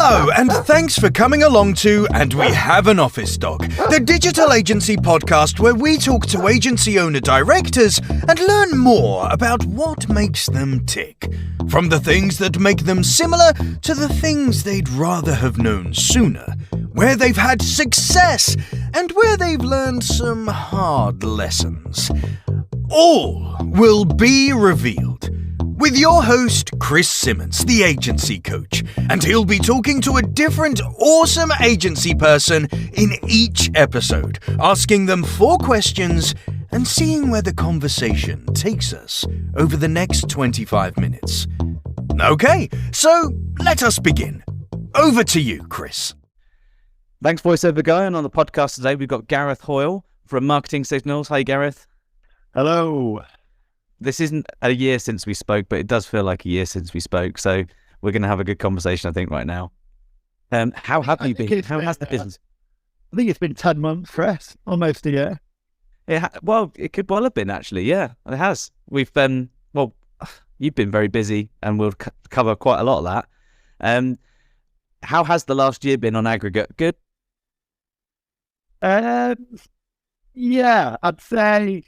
Hello, and thanks for coming along to And We Have an Office Dog, the digital agency podcast where we talk to agency owner-directors and learn more about what makes them tick. From the things that make them similar to the things they'd rather have known sooner, where they've had success and where they've learned some hard lessons. All will be revealed with your host, Chris Simmons, the agency coach, and he'll be talking to a different awesome agency person in each episode, asking them 4 questions and seeing where the conversation takes us over the next 25 minutes. Okay, so let us begin. Over to you, Chris. Thanks, voiceover guy. And on the podcast today, we've got Gareth Hoyle from Marketing Signals. Hi, Gareth. Hello. This isn't a year since we spoke, but it does feel like a year since we spoke. So we're going to have a good conversation, I think, right now. How have you been? How has the business? I think it's been 10 months, Chris. Almost a year. Well, it could well have been, actually. Yeah, it has. We've you've been very busy, and we'll cover quite a lot of that. How has the last year been on aggregate? Good? Yeah, I'd say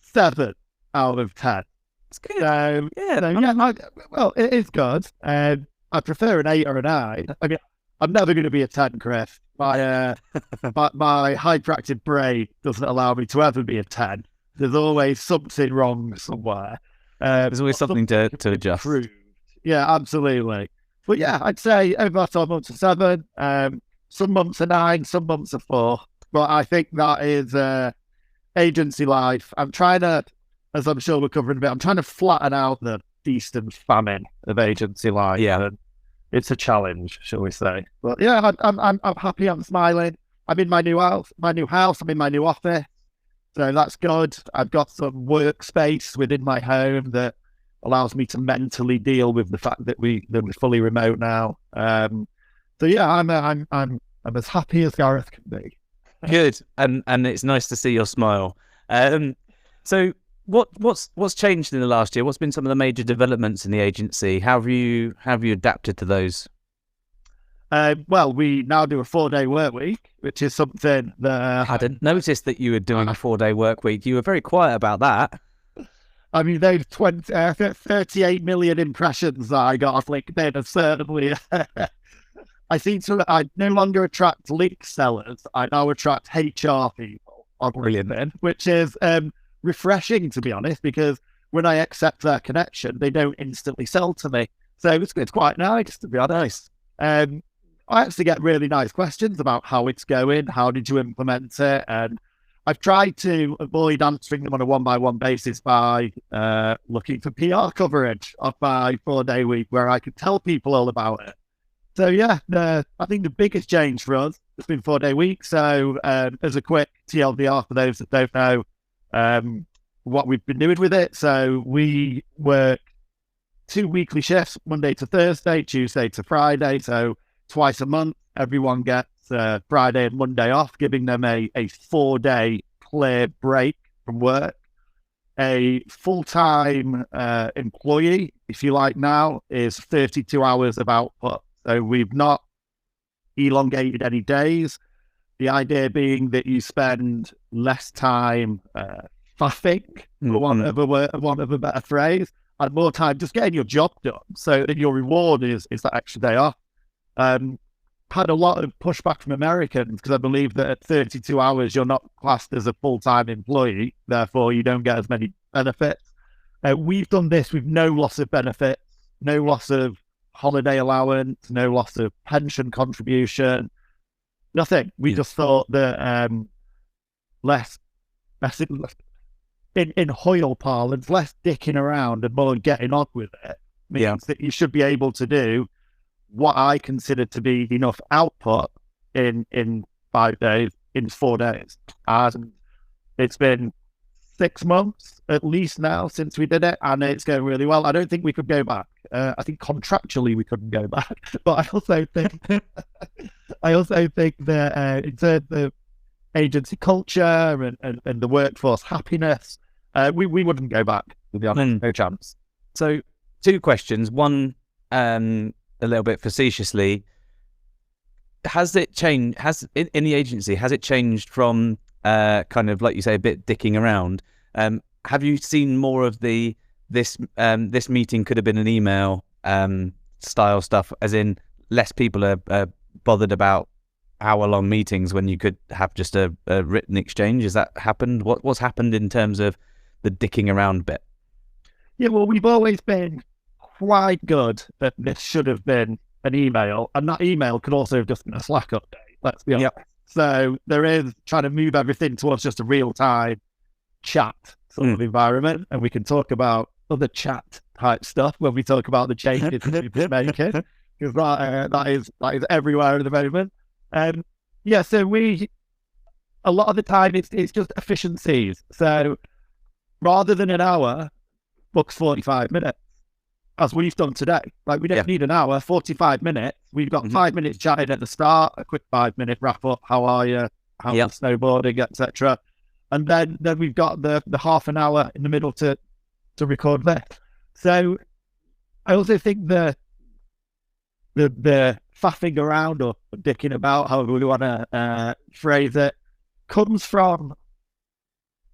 7 out of 10. It's good. Well, it is good. I prefer an 8 or a 9. I mean, I'm never going to be a 10, Chris. My hyperactive brain doesn't allow me to ever be a 10. There's always something wrong somewhere. There's always something to adjust. Improved. Yeah, absolutely. But yeah, I'd say over 12 months are 7. Some months are 9, some months are 4. But I think that is agency life. I'm trying to, as I'm sure we're covering a bit, I'm trying to flatten out the feast and famine of agency life. Yeah, and it's a challenge, shall we say? But yeah, I'm happy. I'm smiling. I'm in my new house. I'm in my new office, so that's good. I've got some workspace within my home that allows me to mentally deal with the fact that we're fully remote now. So yeah, I'm as happy as Gareth can be. Good, and it's nice to see your smile. So what's changed in the last year? What's been some of the major developments in the agency? How have you adapted to those? Well, we now do a 4-day work week, which is something that I hadn't noticed that you were doing a 4-day work week. You were very quiet about that. I mean, those 38 million impressions that I got off LinkedIn have certainly. I no longer attract link sellers. I now attract HR people on LinkedIn, which is refreshing, to be honest, because when I accept their connection, they don't instantly sell to me. So it's quite nice, to be honest. I actually get really nice questions about how it's going, how did you implement it, and I've tried to avoid answering them on a one-by-one basis by looking for PR coverage of my 4-day week where I could tell people all about it. So yeah, I think the biggest change for us has been 4-day week. So as a quick TLDR for those that don't know what we've been doing with it. So we work 2 weekly shifts, Monday to Thursday, Tuesday to Friday. So twice a month, everyone gets Friday and Monday off, giving them a 4-day clear break from work. A full-time employee, if you like now, is 32 hours of output. So we've not elongated any days. The idea being that you spend less time faffing, for want of a better phrase, and more time just getting your job done, so that your reward is that extra day off. Had a lot of pushback from Americans because I believe that at 32 hours you're not classed as a full-time employee, therefore you don't get as many benefits. We've done this with no loss of benefits, no loss of holiday allowance, no loss of pension contribution, nothing. We just thought that less in Hoyle parlance, less dicking around and more getting on with it means that you should be able to do what I consider to be enough output in 5 days, in 4 days. And it's been 6 months at least now since we did it, and it's going really well. I don't think we could go back. I think contractually we couldn't go back, but I also think that in terms of agency culture and the workforce happiness, we wouldn't go back, to be honest. No chance. So 2 questions. One, a little bit facetiously, has it changed? In the agency, has it changed from kind of like you say, a bit dicking around? Have you seen more of this meeting could have been an email style stuff, as in less people are bothered about hour-long meetings when you could have just a written exchange? Has that happened? What's happened in terms of the dicking around bit? Yeah, well, we've always been quite good at this should have been an email, and that email could also have just been a Slack update, let's be honest. Yep. So there is trying to move everything towards just a real-time chat sort of environment, and we can talk about other chat type stuff when we talk about the changes that we've been making, because that is everywhere at the moment. Yeah, so a lot of the time it's just efficiencies. So rather than an hour, book 45 minutes, as we've done today. Like, we don't need an hour, 45 minutes. We've got 5 minutes chatting at the start, a quick 5-minute wrap up. How are you? How's the snowboarding, etc. And then we've got the half an hour in the middle to record this. So I also think the faffing around or dicking about, however we want to phrase it, comes from: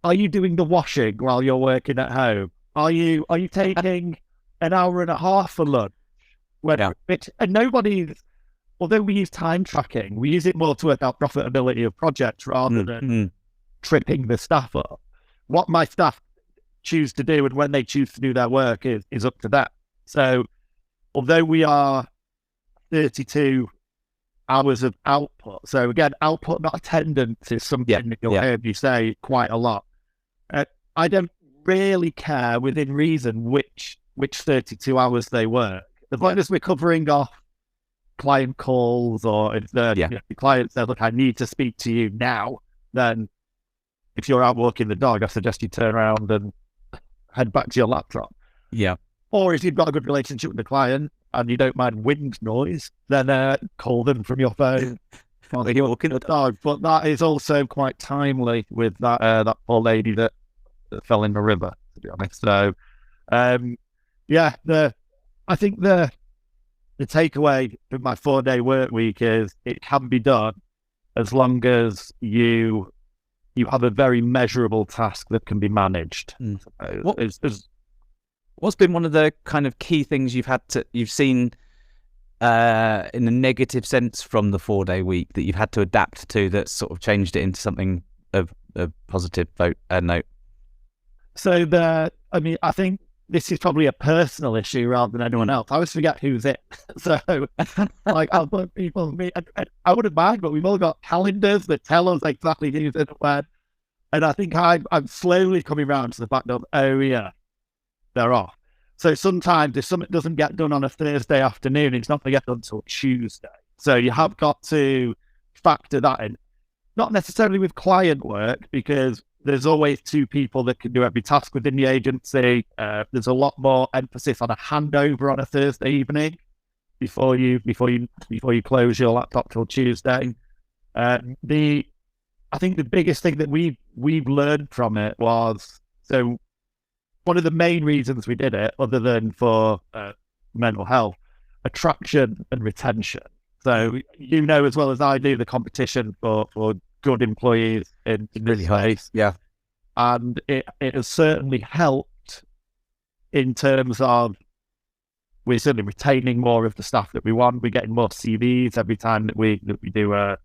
are you doing the washing while you're working at home? Are you taking an hour and a half for lunch? And nobody's, although we use time tracking, we use it more to work out profitability of projects rather than tripping the staff up. What my staff choose to do and when they choose to do their work is up to them. So although we are 32 hours of output, so again, output not attendance is something that you'll hear me say quite a lot. I don't really care, within reason, which 32 hours they work, as long as we're covering off client calls, or if the client says, look, I need to speak to you now, then if you're out walking the dog, I suggest you turn around and head back to your laptop. Yeah. Or if you've got a good relationship with the client and you don't mind wind noise, then call them from your phone while you're walking the dog. But that is also quite timely with that poor lady that fell in the river, to be honest. So, I think the takeaway from my 4-day work week is it can be done as long as you have a very measurable task that can be managed. What's been one of the kind of key things you've seen in a negative sense from the 4-day week that you've had to adapt to, that sort of changed it into something of a positive note? So I think this is probably a personal issue rather than anyone else. I always forget who's it. So, like, I'll put people, I wouldn't mind, but we've all got calendars that tell us exactly who's in and when. And I think I'm slowly coming around to the fact of, oh yeah, they're off. So sometimes if something doesn't get done on a Thursday afternoon, it's not going to get done until Tuesday. So you have got to factor that in. Not necessarily with client work, because there's always 2 people that can do every task within the agency. There's a lot more emphasis on a handover on a Thursday evening before you close your laptop till Tuesday. I think the biggest thing that we've learned from it was, so one of the main reasons we did it, other than for mental health, attraction and retention. So you know as well as I do the competition for good employees in this space. Yeah. And it has certainly helped in terms of, we're certainly retaining more of the staff that we want. We're getting more CVs every time that we do a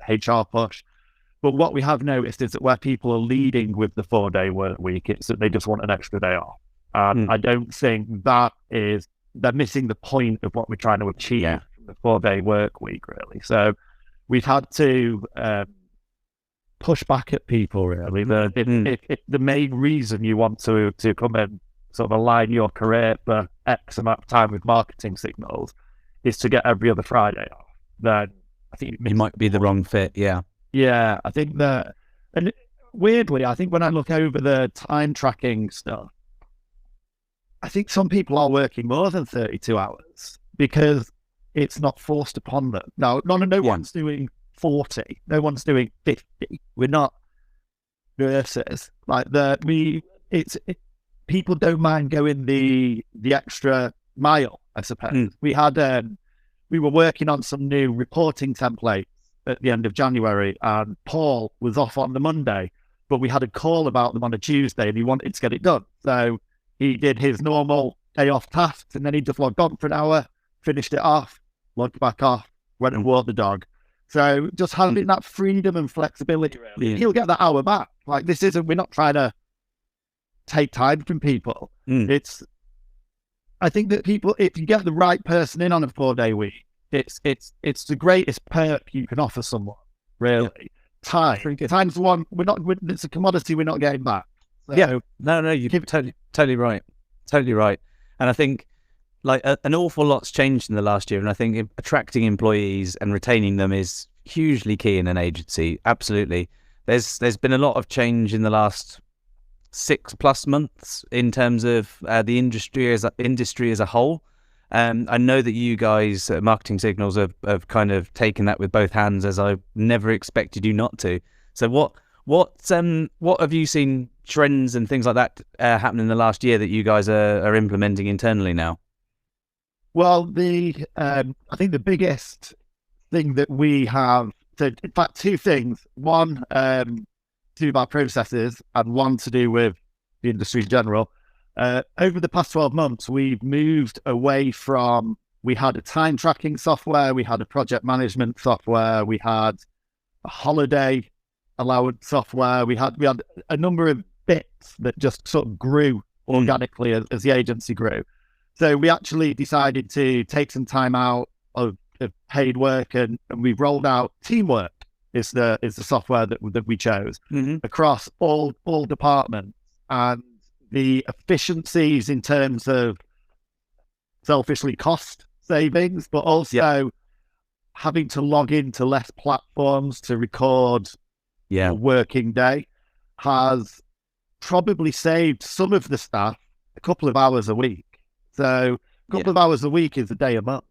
HR push. But what we have noticed is that where people are leading with the 4-day work week, it's that they just want an extra day off. And I don't think they're missing the point of what we're trying to achieve from the 4-day work week, really. So we've had to push back at people, really. If the main reason you want to come and sort of align your career for X amount of time with marketing signals is to get every other Friday off, then I think it might be the wrong fit. Yeah, I think that, and weirdly, I think when I look over the time tracking stuff, I think some people are working more than 32 hours because it's not forced upon them. No one's doing 40, no one's doing 50. We're not nurses. Like people don't mind going the extra mile, I suppose. We had we were working on some new reporting templates at the end of January, and Paul was off on the Monday, but we had a call about them on a Tuesday, and he wanted to get it done. So he did his normal day off tasks, and then he just logged on for an hour, finished it off, logged back off, went and walked the dog. So just having that freedom and flexibility, really. Yeah. He'll get that hour back. Like, we're not trying to take time from people. I think that people, if you get the right person in on a 4-day week, it's the greatest perk you can offer someone, really. Yeah. Time's the one, it's a commodity we're not getting back. So, yeah, no, you're totally right. Totally right. And I think like an awful lot's changed in the last year. And I think attracting employees and retaining them is hugely key in an agency. Absolutely. There's been a lot of change in the last 6+ months in terms of the industry as a whole. I know that you guys at Marketing Signals have kind of taken that with both hands, as I never expected you not to. So what have you seen trends and things like that happen in the last year that you guys are implementing internally now? Well, I think the biggest thing that we have, so in fact, two things. One, to do with our processes, and one to do with the industry in general. Over the past 12 months, we've moved away from, we had a time tracking software, we had a project management software, we had a holiday allowance software, we had a number of bits that just sort of grew organically as the agency grew. So we actually decided to take some time out of paid work, and we've rolled out Teamwork is the software that we chose across all departments. And the efficiencies in terms of selfishly cost savings, but also having to log into less platforms to record a working day has probably saved some of the staff a couple of hours a week. So a couple of hours a week is a day a month.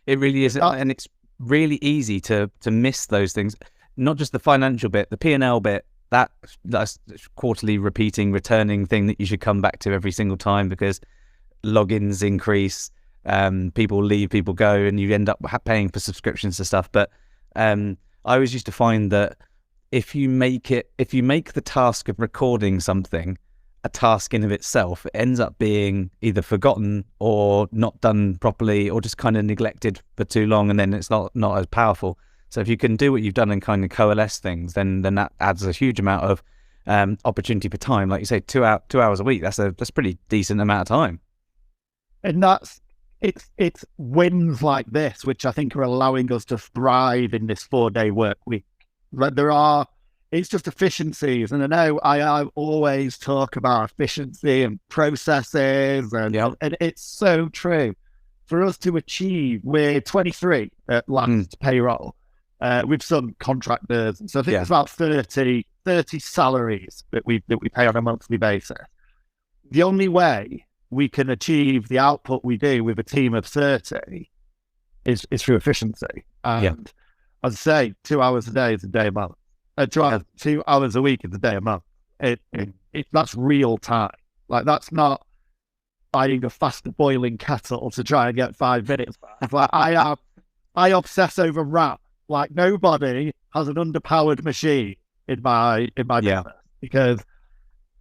It really is. And it's really easy to miss those things. Not just the financial bit, the P&L bit, that's quarterly repeating, returning thing that you should come back to every single time, because logins increase, people leave, people go, and you end up paying for subscriptions to stuff. But I always used to find that if you make the task of recording something a task in of itself, it ends up being either forgotten or not done properly, or just kind of neglected for too long, and then it's not as powerful. So if you can do what you've done and kind of coalesce things, then that adds a huge amount of opportunity for time. Like you say, 2 hours a week, that's a pretty decent amount of time. And it's wins like this which I think are allowing us to thrive in this 4-day work week. Like it's just efficiencies, and I know I always talk about efficiency and processes, and it's so true. For us to achieve, we're 23 at last payroll, with some contractors, so I think it's about 30 salaries that we pay on a monthly basis. The only way we can achieve the output we do with a team of 30 is through efficiency. And as I say, 2 hours a day is a day a month. 2 hours a week is a day a month. That's real time. Like, that's not buying a faster boiling kettle to try and get 5 minutes back. Like, I obsess over RAM. Like, nobody has an underpowered machine in my business, because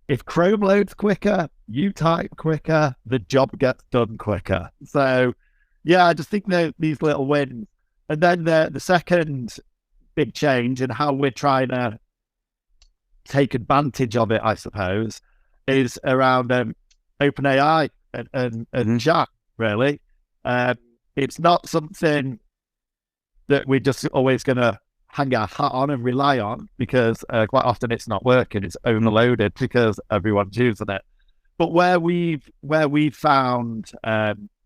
if Chrome loads quicker, you type quicker, the job gets done quicker. So I just think these little wins. And then the second big change in how we're trying to take advantage of it, I suppose, is around OpenAI and chat, really. It's not something that we're just always going to hang our hat on and rely on, because quite often it's not working, it's overloaded because everyone's using it. But where we've found,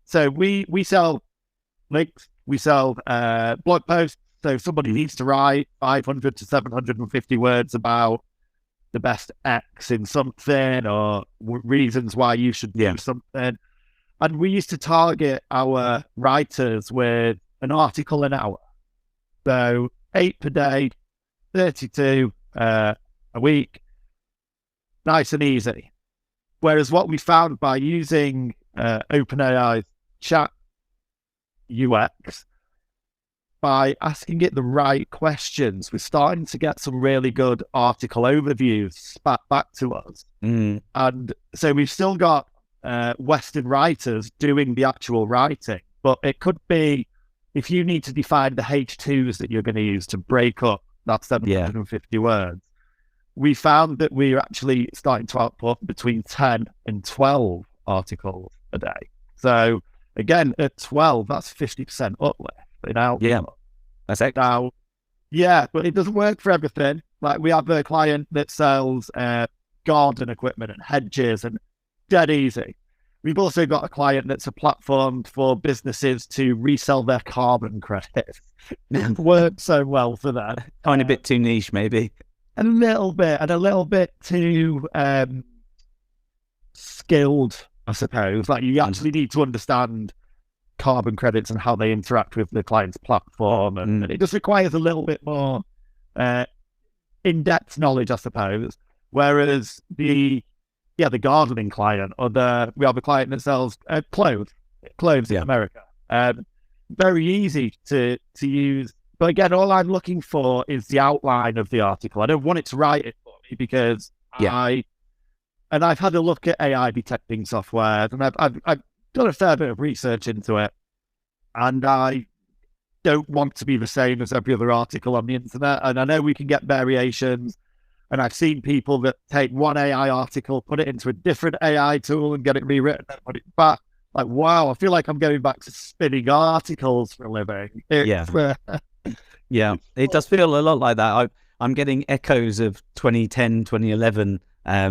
so we sell links, we sell blog posts. So if somebody needs to write 500 to 750 words about the best X in something, or reasons why you should do something. And we used to target our writers with an article an hour. So 8 per day, 32 a week, nice and easy. Whereas what we found by using OpenAI's chat UX by asking it the right questions. We're starting to get some really good article overviews spat back to us. And so we've still got Western writers doing the actual writing, but it could be if you need to define the H2s that you're going to use to break up that 750 words, we found that we're actually starting to output between 10 and 12 articles a day. So again, at 12, that's 50% uplift in output. Yeah, that's it. Now, yeah, but it doesn't work for everything. Like we have a client that sells garden equipment and hedges, and dead easy. We've also got a client that's a platform for businesses to resell their carbon credits. It works so well for that. Tiny bit too niche, maybe. A little bit too skilled, I suppose. Like you actually need to understand carbon credits and how they interact with the client's platform, and it just requires a little bit more in-depth knowledge, I suppose. Whereas the gardening client, or we have a client that sells clothes in America. Very easy to use. But again, all I'm looking for is the outline of the article. I don't want it to write it for me because I've had a look at AI detecting software, and I've done a fair bit of research into it, and I don't want to be the same as every other article on the internet. And I know we can get variations, and I've seen people that take one AI article, put it into a different AI tool, and get it rewritten and put it back. Like, wow, I feel like I'm going back to spinning articles for a living. Yeah, it does feel a lot like that. I'm getting echoes of 2010, 2011,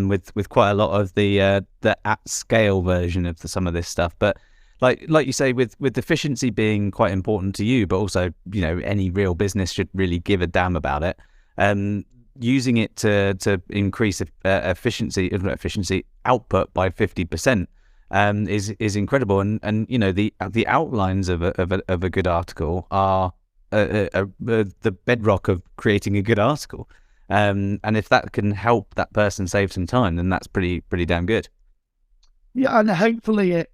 with quite a lot of the at scale version of some of this stuff. But like you say, with efficiency being quite important to you, but also any real business should really give a damn about it. Using it to increase efficiency output by 50%. Is incredible, and the outlines of a good article are the bedrock of creating a good article, and if that can help that person save some time, then that's pretty damn good. Yeah, and hopefully it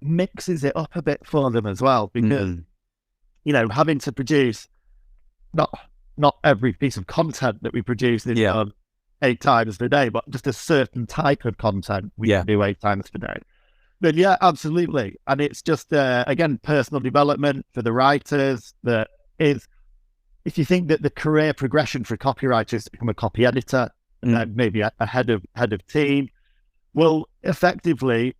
mixes it up a bit for them as well, because having to produce not every piece of content that we produce is 8 times per day, but just a certain type of content we can do 8 times per day. But yeah, absolutely. And it's just, again, personal development for the writers. That is, if you think that the career progression for a copywriter is to become a copy editor, and then maybe a head of team, well, effectively,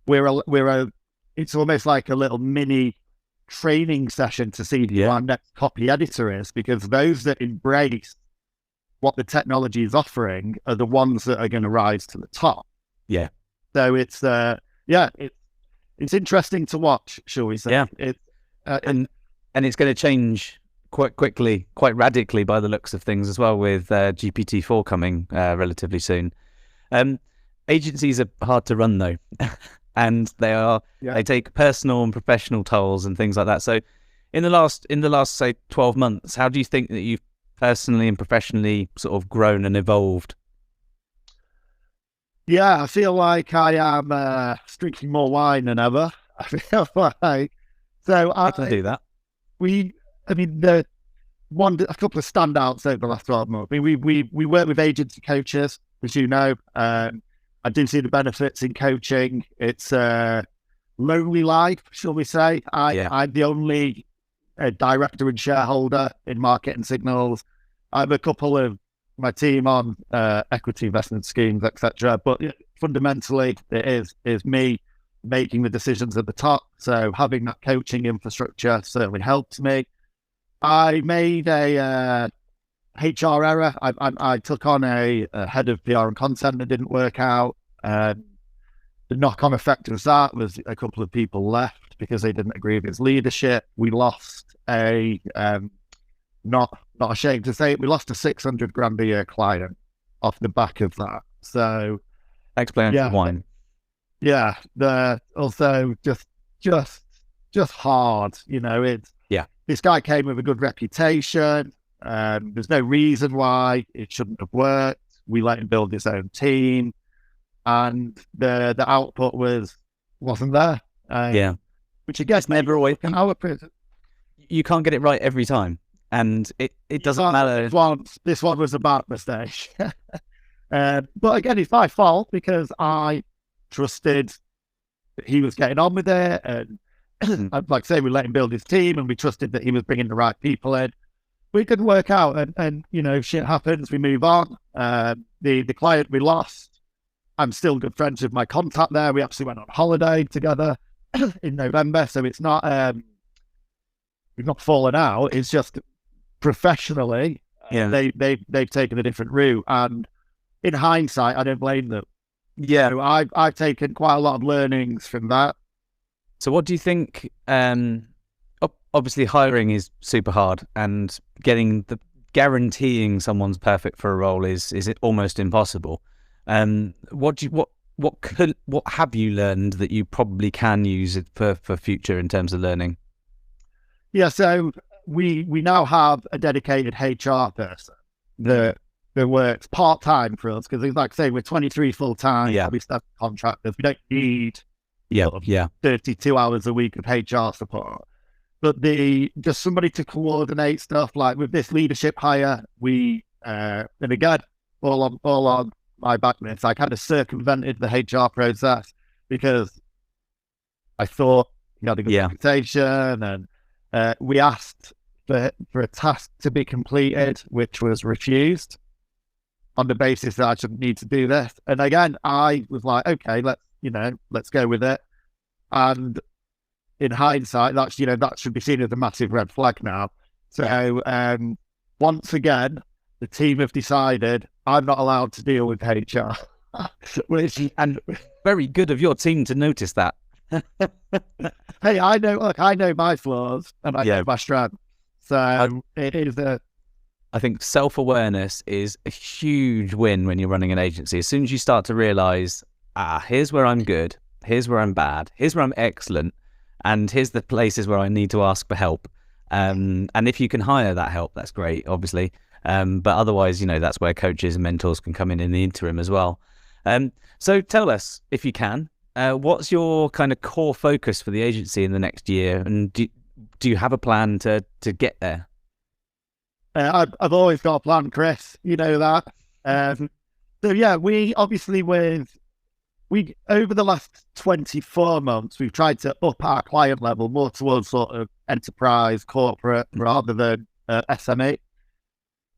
it's almost like a little mini training session to see who our next copy editor is, because those that embrace what the technology is offering are the ones that are going to rise to the top. Yeah. So it's interesting to watch, shall we say? Yeah. And it's going to change quite quickly, quite radically by the looks of things as well, with GPT-4 coming relatively soon. Agencies are hard to run though, and they take personal and professional tolls and things like that. So in the last say 12 months, how do you think that you've personally and professionally sort of grown and evolved? Yeah, I feel like I am drinking more wine than ever. I feel like I can do that. A couple of standouts over the last 12 months. We work with agency coaches, as you know. I do see the benefits in coaching. It's a lonely life, shall we say. I'm the only director and shareholder in Marketing Signals. I have a couple of my team on equity investment schemes, etc. But fundamentally, it is me making the decisions at the top. So having that coaching infrastructure certainly helps me. I made a HR error. I took on a head of PR and content that didn't work out. The knock-on effect of that was a couple of people left because they didn't agree with his leadership. We lost not ashamed to say it, we lost a 600 grand a year client off the back of that. So explain wine. Yeah, also just hard. This guy came with a good reputation. There's no reason why it shouldn't have worked. We let him build his own team, and the output wasn't there. which again, It's never always. our prison. You can't get it right every time, and it doesn't matter. This one was a bad mistake. But again, it's my fault because I trusted that he was getting on with it, and like I say, we let him build his team, and we trusted that he was bringing the right people in. We didn't work out, and you know, shit happens. We move on. The client we lost, I'm still good friends with my contact there. We actually went on holiday together in November, so it's not we've not fallen out. It's just professionally, they've taken a different route, and in hindsight, I don't blame them. Yeah, So I've taken quite a lot of learnings from that. So what do you think? Obviously, hiring is super hard, and guaranteeing someone's perfect for a role is it almost impossible. What have you learned that you probably can use it for future in terms of learning? Yeah, so we now have a dedicated HR person that works part time for us because, like I say, we're 23 full time. Yeah, we staff contractors. We don't need 32 hours a week of HR support. But just somebody to coordinate stuff like with this leadership hire, and again, all on my backness, I kind of circumvented the HR process because I thought he had a good reputation, and we asked for a task to be completed, which was refused on the basis that I shouldn't need to do this. And again, I was like, okay, let's go with it. And in hindsight, that should be seen as a massive red flag now. So once again, the team have decided I'm not allowed to deal with HR. And very good of your team to notice that. Hey, I know my flaws and I know my strengths. So it is I think self-awareness is a huge win when you're running an agency. As soon as you start to realise, here's where I'm good, here's where I'm bad, here's where I'm excellent, and here's the places where I need to ask for help. And if you can hire that help, that's great, obviously. But otherwise, that's where coaches and mentors can come in the interim as well. So tell us, if you can, what's your kind of core focus for the agency in the next year? And do you have a plan to get there? I've always got a plan, Chris. You know that. So yeah, we obviously over the last 24 months, we've tried to up our client level more towards sort of enterprise, corporate, rather than SME.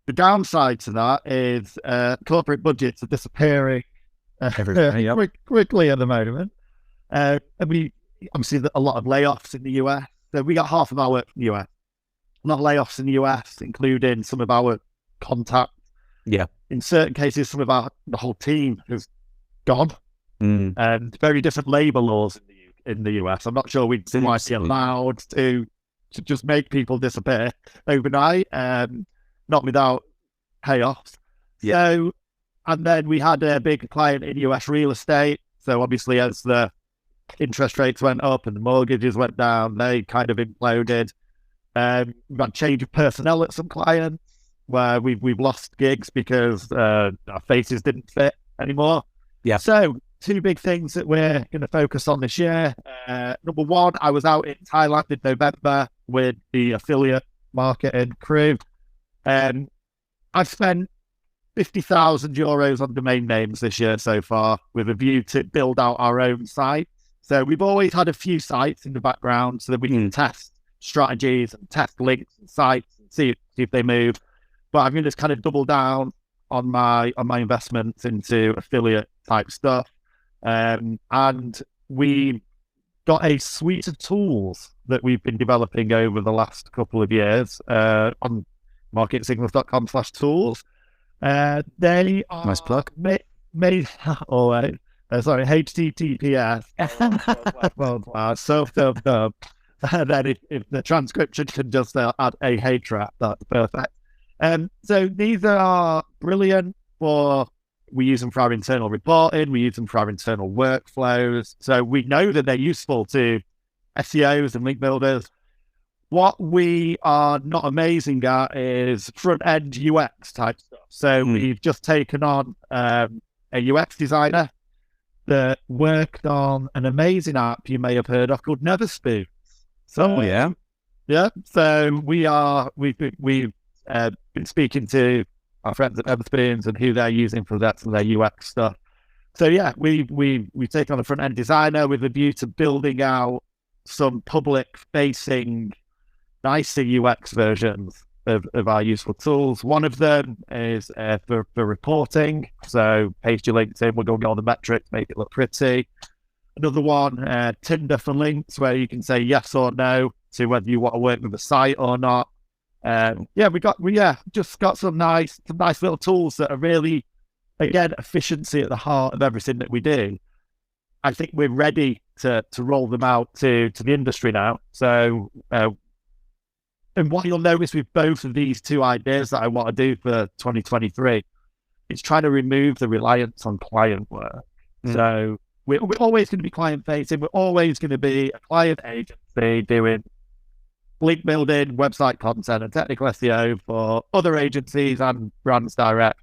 The downside to that is corporate budgets are disappearing quickly at the moment. And we obviously a lot of layoffs in the US. So we got half of our work in the US. A lot of layoffs in the US, including some of our contacts. Yeah. In certain cases, the whole team has gone. And very different labour laws in the US. I'm not sure we'd be allowed to just make people disappear overnight, not without payoffs. Yeah. So, and then we had a big client in US real estate. So obviously, as the interest rates went up and the mortgages went down, they kind of imploded. We've had change of personnel at some clients where we've lost gigs because our faces didn't fit anymore. Yeah. So 2 big things that we're going to focus on this year. Number one, I was out in Thailand in November with the affiliate marketing crew. I've spent €50,000 on domain names this year so far with a view to build out our own site. So we've always had a few sites in the background so that we can test strategies and test links and sites and see if they move. But I'm going to just kind of double down on my investments into affiliate type stuff. And we got a suite of tools that we've been developing over the last couple of years on marketsignals.com/tools. They are nice plug. Made HTTPS. And then if the transcription can just add a HRAP, that's perfect. So these are brilliant we use them for our internal reporting, we use them for our internal workflows. So we know that they're useful to SEOs and link builders. What we are not amazing at is front-end UX type stuff. So we've just taken on a UX designer that worked on an amazing app you may have heard of called Neverspoon. So yeah. yeah. So we've been speaking to our friends at Everspoons and who they're using for that and their UX stuff. So yeah, we've taken on a front end designer with a view to building out some public facing, nicer UX versions of our useful tools. One of them is for reporting. So page your LinkedIn, we're going to get all the metrics, make it look pretty. Another one, Tinder for links, where you can say yes or no to whether you want to work with a site or not. We just got some nice little tools that are really, again, efficiency at the heart of everything that we do. I think we're ready to roll them out to the industry now. So, and what you'll notice with both of these two ideas that I want to do for 2023, it's trying to remove the reliance on client work. So we're always going to be client facing. We're always going to be a client agency doing link building, website content, and technical SEO for other agencies and brands direct.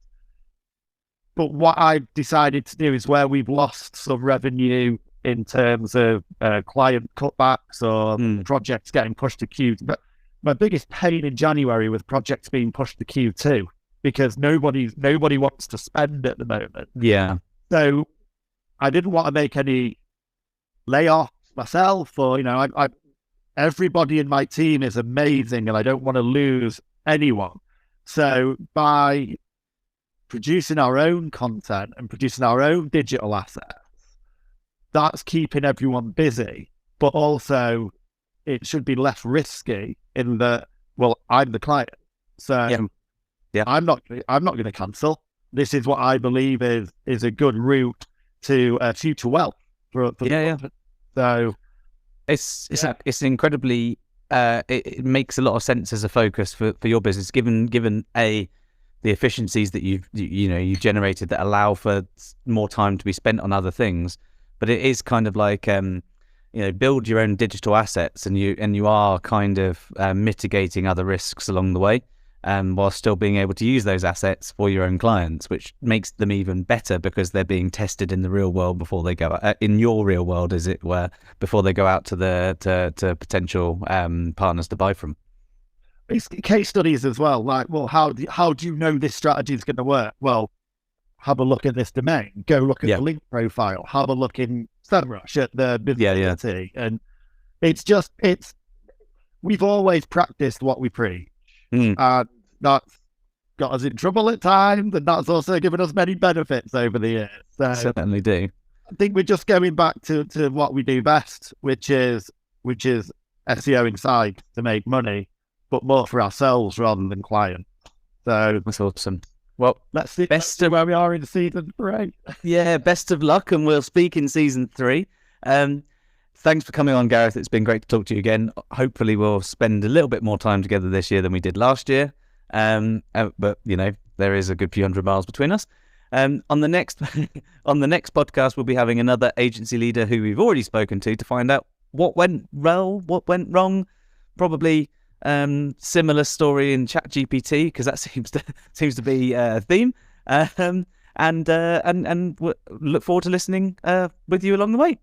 But what I've decided to do is where we've lost some revenue in terms of client cutbacks or projects getting pushed to Q. But my biggest pain in January was projects being pushed to Q2 because nobody wants to spend at the moment. Yeah. So I didn't want to make any layoffs myself, or I everybody in my team is amazing, and I don't want to lose anyone. So by producing our own content and producing our own digital assets, that's keeping everyone busy, but also it should be less risky in that, well, I'm the client. So yeah. I'm not going to cancel. This is what I believe is a good route to future wealth for So it's incredibly it makes a lot of sense as a focus for your business, given the efficiencies that you've generated that allow for more time to be spent on other things. But it is kind of like build your own digital assets, and you are kind of mitigating other risks along the way, while still being able to use those assets for your own clients, which makes them even better because they're being tested in the real world before they go in your real world, as it were, before they go out to potential partners to buy from. It's case studies as well. Like, well, how do you know this strategy is going to work? Well, have a look at this domain. Go look at the link profile. Have a look in SEMrush at the visibility. And we've always practiced what we preach. And that's got us in trouble at times, and that's also given us many benefits over the years. So certainly do. I think we're just going back to what we do best, which is SEO inside to make money, but more for ourselves rather than clients. So that's awesome. Well, let's see where we are in season 3. Yeah, best of luck, and we'll speak in season 3. Thanks for coming on, Gareth. It's been great to talk to you again. Hopefully we'll spend a little bit more time together this year than we did last year. But there is a good few hundred miles between us. On the next podcast, we'll be having another agency leader who we've already spoken to find out what went well, what went wrong. Probably similar story in ChatGPT, because that seems to be a theme. And we'll look forward to listening with you along the way.